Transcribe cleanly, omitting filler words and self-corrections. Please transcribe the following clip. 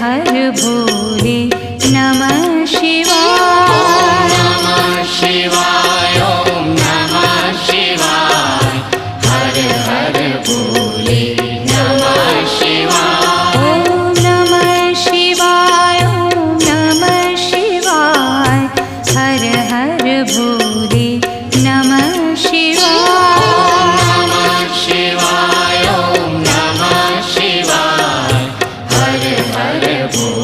हर भोले नमः शिवाय। नमः शिवाय ॐ नमः शिवाय हर हर भोले नमः शिवाय। ॐ नमः शिवाय ॐ नमः शिवाय हर हर भोले नमः शिवाय। नमः शिवाय ॐ नमः शिवाय हर हर भोले